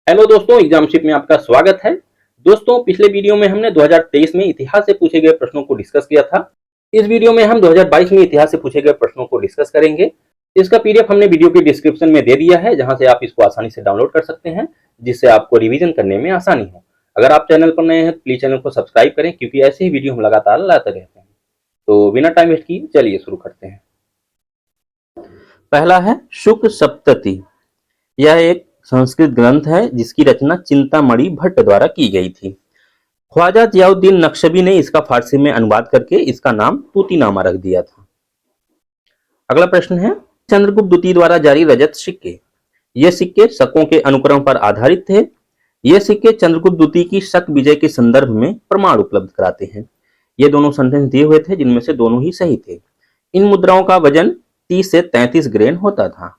Hello दोस्तों, एग्जामशिप में आपका स्वागत है। दोस्तों, पिछले वीडियो में हमने 2023 में इतिहास से पूछे गए प्रश्नों को डिस्कस किया था। इस वीडियो में हम 2022 में इतिहास से पूछे गए प्रश्नों को डिस्कस करेंगे। इसका पीडीएफ हमने वीडियो के डिस्क्रिप्शन में दे दिया है, जहां से आप इसको आसानी से डाउनलोड कर सकते हैं, जिससे आपको रिवीजन करने में आसानी हो। अगर आप चैनल पर नए हैं तो प्लीज चैनल को सब्सक्राइब करें, क्योंकि ऐसे ही वीडियो हम लगातार लाते रहते हैं। तो बिना टाइम वेस्ट किए चलिए शुरू करते हैं। पहला है शुक सप्तति। यह एक संस्कृत ग्रंथ है जिसकी रचना चिंतामणि भट्ट द्वारा की गई थी। ख्वाजा जियाउद्दीन नक्शबी ने इसका फारसी में अनुवाद करके इसका नाम तूतीनामा रख दिया था। अगला प्रश्न है चंद्रगुप्त द्वितीय द्वारा जारी रजत सिक्के। ये सिक्के शकों के अनुक्रम पर आधारित थे। ये सिक्के चंद्रगुप्त द्वितीय की शक विजय के संदर्भ में प्रमाण उपलब्ध कराते हैं। ये दोनों सेंटेंस दिए हुए थे, जिनमें से दोनों ही सही थे। इन मुद्राओं का वजन 30 से 33 ग्रेन होता था।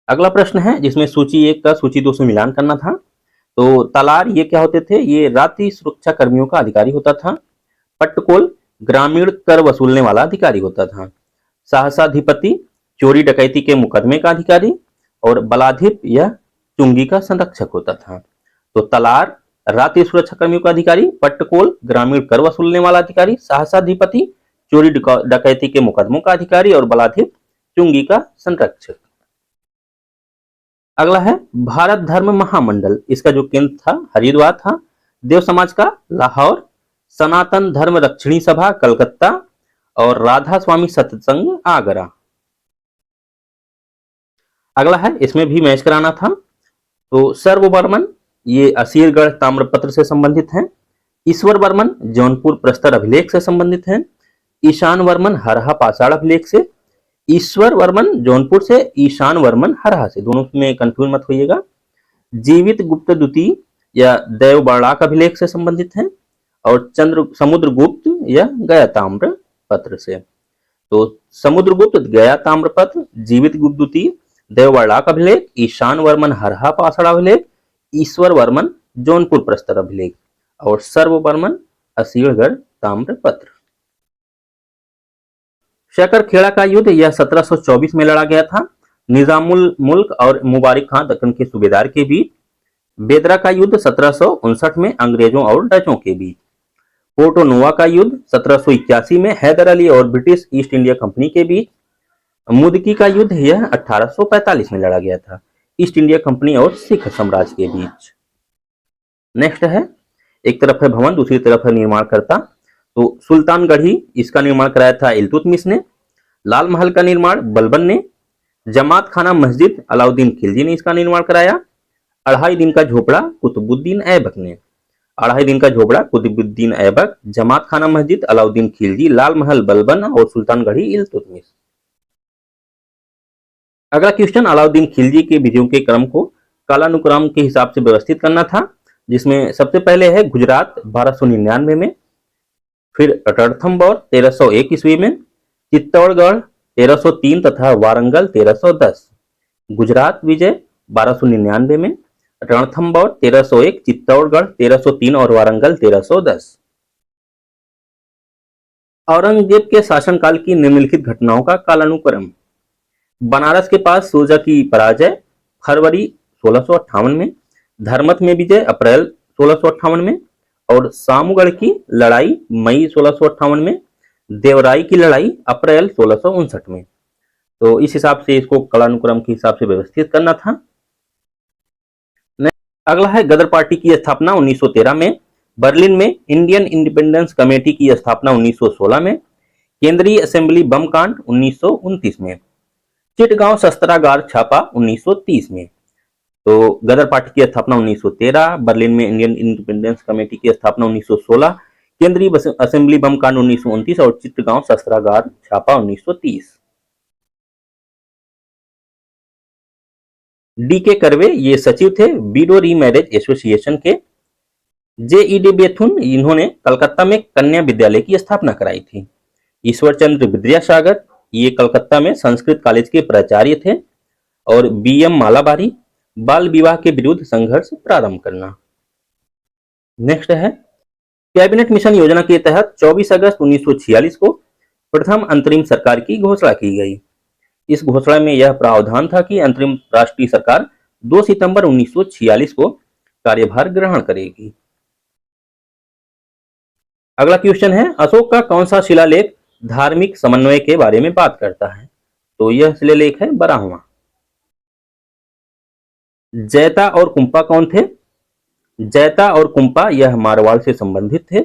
अगला प्रश्न है जिसमें सूची 1 का सूची 2 से मिलान करना था। तो तालार ये क्या होते थे? ये रात्रि सुरक्षा कर्मियों का अधिकारी होता था। पट्टकोल ग्रामीण कर वसूलने वाला अधिकारी होता था। सहसाधिपति चोरी डकैती के मुकदमे का अधिकारी, और बलाधिप या चुंगी का संरक्षक होता था। तो तलार रात्रि सुरक्षा कर्मियों का अधिकारी, पट्टकोल ग्रामीण कर वसूलने वाला अधिकारी, सहसाधिपति चोरी डकैती के मुकदमों का अधिकारी, और बलाधिप चुंगी का संरक्षक। अगला है भारत धर्म महामंडल। इसका जो केंद्र था हरिद्वार था। देव समाज का लाहौर, सनातन धर्म रक्षणी सभा कलकत्ता, और राधा स्वामी सत्संग आगरा। अगला है इसमें भी मैच कराना था। तो सर्ववर्मन ये असीरगढ़ ताम्रपत्र से संबंधित हैं। ईश्वर वर्मन जौनपुर प्रस्तर अभिलेख से संबंधित हैं। ईशान वर्मन हरहा पाषाण अभिलेख से। ईश्वर वर्मन जौनपुर से, ईशान वर्मन हरहा से, दोनों में कंफ्यूज मत होइएगा। जीवित गुप्त द्वितीय या देव बर्लाक अभिलेख से संबंधित हैं। और समुद्रगुप्त या गया ताम्र पत्र से। तो समुद्रगुप्त गया ताम्र पत्र, जीवित गुप्त द्वितीय देव बर्लाक अभिलेख, ईशान वर्मन हरहा पाषाण अभिलेख, ईश्वर वर्मन जौनपुर प्रस्तर अभिलेख, और सर्ववर्मन असीलगढ़ ताम्र पत्र। शकरखेड़ा का युद्ध यह 1724 में लड़ा गया था। निजामुल मुल्क और मुबारक खां दक्कन के सूबेदार के बीच। बेदरा का युद्ध 1759 में अंग्रेजों और डचों के बीच। पोर्टो नोवा का युद्ध 1781 में हैदर अली और ब्रिटिश ईस्ट इंडिया कंपनी के बीच। मुदकी का युद्ध यह 1845 में लड़ा गया था, ईस्ट इंडिया कंपनी और सिख साम्राज्य के बीच। नेक्स्ट है, एक तरफ है भवन, दूसरी तरफ है निर्माणकर्ता। तो सुल्तानगढ़ी इसका निर्माण कराया था इल्तुतमिश ने। लाल महल का निर्माण बलबन ने। जमात खाना मस्जिद अलाउद्दीन खिलजी ने इसका निर्माण कराया। 2.5 दिन का झोपड़ा कुतुबुद्दीन ऐबक ने। 2.5 दिन का झोपड़ा कुतुबुद्दीन ऐबक, जमात खाना मस्जिद अलाउद्दीन खिलजी, लाल महल बलबन, और सुल्तानगढ़ी इल्तुतमिश। अगला क्वेश्चन अलाउद्दीन खिलजी के विजयों के क्रम को कालानुक्रम के हिसाब से व्यवस्थित करना था, जिसमें सबसे पहले है गुजरात 1299 में, फिर रणथंबोर 1301 ईस्वी में, चित्तौड़गढ़ 1303 तथा वारंगल 1310। गुजरात विजय 1299 में, रणथंबोर 1301, चित्तौड़गढ़ 1303 और वारंगल 1310। औरंगजेब के शासनकाल की निम्नलिखित घटनाओं का कालानुक्रम। बनारस के पास सूरजा की पराजय फरवरी 1658 में, धर्मथ में विजय अप्रैल 1658 में, और सामूगढ़ की लड़ाई मई 1658 में, देवराई की लड़ाई अप्रैल 1659 में। तो इस हिसाब से इसको कालानुक्रम के हिसाब से व्यवस्थित करना था। अगला है गदर पार्टी की स्थापना 1913 में, बर्लिन में इंडियन इंडिपेंडेंस कमेटी की स्थापना 1916 में, केंद्रीय असेंबली बम कांड 1929 में, चिटगांव शस्त्रागार छापा 1930 में। तो गदर पार्टी की स्थापना 1913, बर्लिन में इंडियन इंडिपेंडेंस कमेटी की स्थापना 1916, केंद्रीय असेंबली बम कांड 1929, और चिटगांव शस्त्रागार छापा 1930। डी.के. कर्वे ये सचिव थे बीडो रीमैरिज एसोसिएशन के। जे.ई.डी. बेथुन इन्होंने कलकत्ता में कन्या विद्यालय की स्थापना कराई थी। ईश्वर चंद्र विद्यासागर ये कलकत्ता में संस्कृत कॉलेज के प्राचार्य थे। और बी.एम. मालाबारी बाल विवाह के विरुद्ध संघर्ष प्रारंभ करना। नेक्स्ट है कैबिनेट मिशन योजना के तहत 24 अगस्त 1946 को प्रथम अंतरिम सरकार की घोषणा की गई। इस घोषणा में यह प्रावधान था कि अंतरिम राष्ट्रीय सरकार 2 सितंबर 1946 को कार्यभार ग्रहण करेगी। अगला क्वेश्चन है, अशोक का कौन सा शिलालेख धार्मिक समन्वय के बारे में बात करता है? तो यह शिलालेख है 12वां। जैता और कुंपा कौन थे? जैता और कुंपा यह मारवाड़ से संबंधित थे।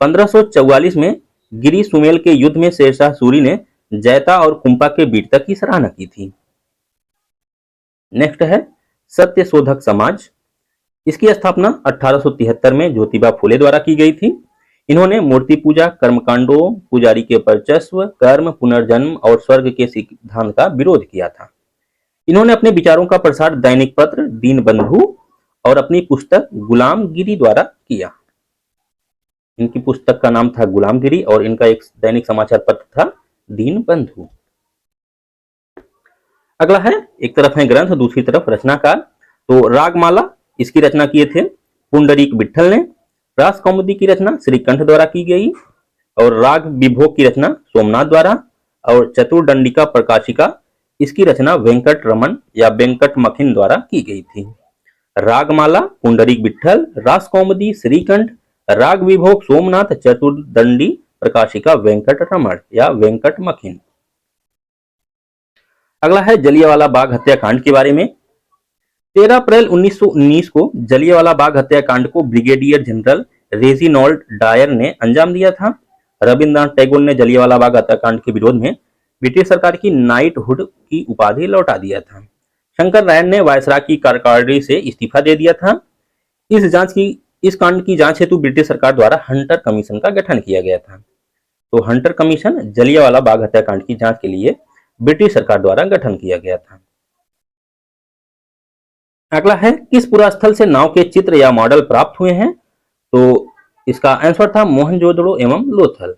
1544 में गिरी सुमेल के युद्ध में शेरशाह सूरी ने जैता और कुंपा के वीरता की सराहना की थी। नेक्स्ट है सत्य शोधक समाज। इसकी स्थापना 1873 में ज्योतिबा फुले द्वारा की गई थी। इन्होंने मूर्ति पूजा, कर्मकांडों, पुजारी के वर्चस्व, कर्म, पुनर्जन्म और स्वर्ग के सिद्धांत का विरोध किया था। इन्होंने अपने विचारों का प्रसार दैनिक पत्र दीनबंधु और अपनी पुस्तक गुलामगिरी द्वारा किया। इनकी पुस्तक का नाम था गुलामगिरी और इनका एक दैनिक समाचार पत्र था दीनबंधु। अगला है, एक तरफ है ग्रंथ, दूसरी तरफ रचनाकार। तो रागमाला इसकी रचना किए थे पुंडरीक विट्ठल ने। रास कौमुदी की रचना श्रीकंठ द्वारा की गई और राग विभोग की रचना सोमनाथ द्वारा और चतुर्दंडिका प्रकाशिका इसकी रचना वेंकट रमन या वेंकट मखिन द्वारा की गई थी। रागमाला पुंडरीक विट्ठल, रास कौमुदी श्रीकंठ, राग विभोग सोमनाथ, चतुर्दंडी प्रकाशिका वेंकट रमन या वेंकट मखिन। अगला है जलियांवाला बाग हत्याकांड के बारे में। 13 अप्रैल 1919 को जलियांवाला बाग हत्याकांड को ब्रिगेडियर जनरल रेजिनॉल्ड डायर ने अंजाम दिया था। रविंद्रनाथ टैगोर ने जलियांवाला बाग हत्याकांड के विरोध में ब्रिटिश सरकार की नाइटहुड की उपाधि लौटा दिया था। शंकर रायन ने वायसराय की कार्यकारिणी से इस्तीफा दे दिया था। इस कांड की जांच हेतु ब्रिटिश सरकार द्वारा हंटर कमीशन का गठन किया गया था। तो हंटर कमीशन जलियांवाला बाग हत्याकांड की जांच के लिए ब्रिटिश सरकार द्वारा गठन किया गया था। अगला है, किस पुरास्थल से नाव के चित्र या मॉडल प्राप्त हुए हैं? तो इसका आंसर था मोहनजोदड़ो एवं लोथल।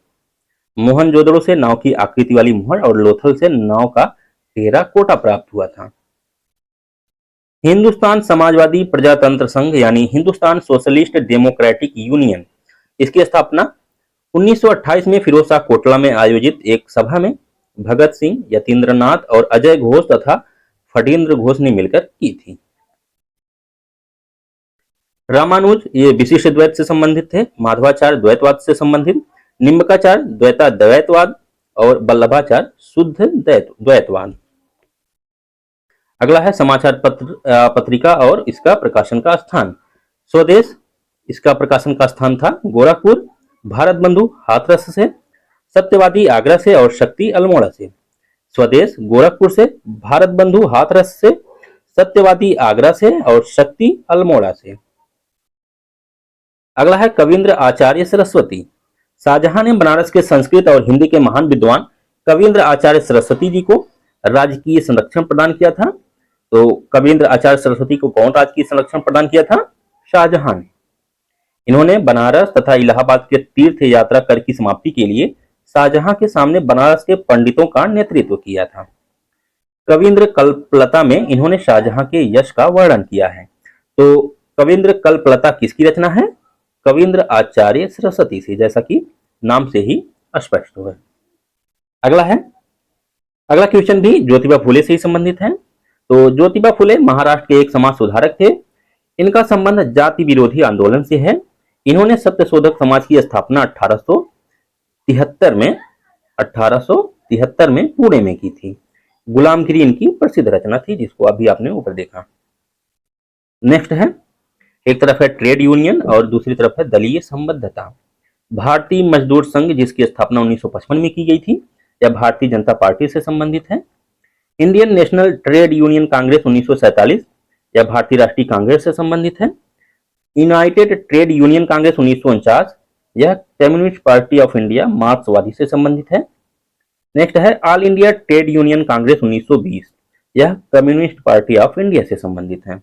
मोहनजोदड़ो से नाव की आकृति वाली मुहर और लोथल से नाव का टेराकोटा प्राप्त हुआ था। हिंदुस्तान समाजवादी प्रजातंत्र संघ यानी हिंदुस्तान सोशलिस्ट डेमोक्रेटिक यूनियन, इसकी स्थापना 1928 में फिरोज शाह कोटला में आयोजित एक सभा में भगत सिंह, यतीन्द्रनाथ और अजय घोष तथा फटेंद्र घोष ने मिलकर की थी। रामानुज ये विशिष्ट द्वैत से संबंधित थे। माधवाचार्य द्वैतवाद से संबंधित, निम्बकाचार्य द्वैतवाद और वल्लभाचार्य शुद्ध द्वैतवाद। अगला है समाचार पत्रिका और इसका प्रकाशन का स्थान। स्वदेश इसका प्रकाशन का स्थान था गोरखपुर, भारत बंधु हाथरस से, सत्यवादी आगरा से और शक्ति अल्मोड़ा से। स्वदेश गोरखपुर से, भारत बंधु हाथरस से, सत्यवादी आगरा से और शक्ति अल्मोड़ा से। अगला है कविंद्र आचार्य सरस्वती। शाहजहां ने बनारस के संस्कृत और हिंदी के महान विद्वान कविंद्र आचार्य सरस्वती जी को राजकीय संरक्षण प्रदान किया था। तो कविंद्र आचार्य सरस्वती को कौन राजकीय संरक्षण प्रदान किया था? शाहजहां ने। इन्होंने बनारस तथा इलाहाबाद के तीर्थ यात्रा कर की समाप्ति के लिए शाहजहां के सामने बनारस के पंडितों का नेतृत्व किया था। कविंद्र कल्पलता में इन्होंने शाहजहां के यश का वर्णन किया है। तो कविंद्र कल्पलता किसकी रचना है? कविंद्र आचार्य सरस्वती से, जैसा कि नाम से ही स्पष्ट हो। अगला क्वेश्चन भी ज्योतिबा फुले से ही संबंधित है। तो ज्योतिबा फुले महाराष्ट्र के एक समाज सुधारक थे। इनका संबंध जाति विरोधी आंदोलन से है। इन्होंने सत्यशोधक समाज की स्थापना 1873 में पुणे में की थी। गुलामगिरी इनकी प्रसिद्ध रचना थी, जिसको अभी आपने ऊपर देखा। नेक्स्ट है, एक तरफ है ट्रेड यूनियन और दूसरी तरफ है दलीय संबद्धता। भारतीय मजदूर संघ, जिसकी स्थापना 1955 में की गई थी, यह भारतीय जनता पार्टी से संबंधित है। Indian national trade union Congress 1947, यह भारतीय राष्ट्रीय कांग्रेस से संबंधित है। यूनाइटेड ट्रेड यूनियन कांग्रेस 1949, यह कम्युनिस्ट पार्टी ऑफ इंडिया मार्क्सवादी से संबंधित है। नेक्स्ट है all India trade union Congress 1920, यह कम्युनिस्ट पार्टी ऑफ इंडिया से संबंधित है।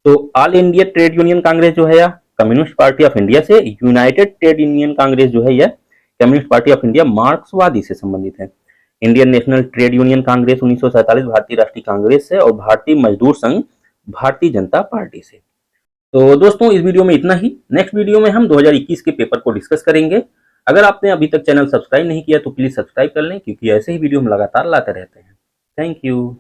तो all India trade union Congress जो है यह कम्युनिस्ट पार्टी ऑफ इंडिया से, यूनाइटेड ट्रेड यूनियन कांग्रेस जो है यह कम्युनिस्ट पार्टी ऑफ इंडिया मार्क्सवादी से संबंधित है। Indian national trade union Congress 1947 भारतीय राष्ट्रीय कांग्रेस से और भारतीय मजदूर संघ भारतीय जनता पार्टी से। तो दोस्तों इस वीडियो में इतना ही। नेक्स्ट वीडियो में हम 2021 के पेपर को डिस्कस करेंगे। अगर आपने अभी तक चैनल सब्सक्राइब नहीं किया तो प्लीज सब्सक्राइब कर लें, क्योंकि ऐसे ही वीडियो हम लगातार लाते रहते हैं। Thank you.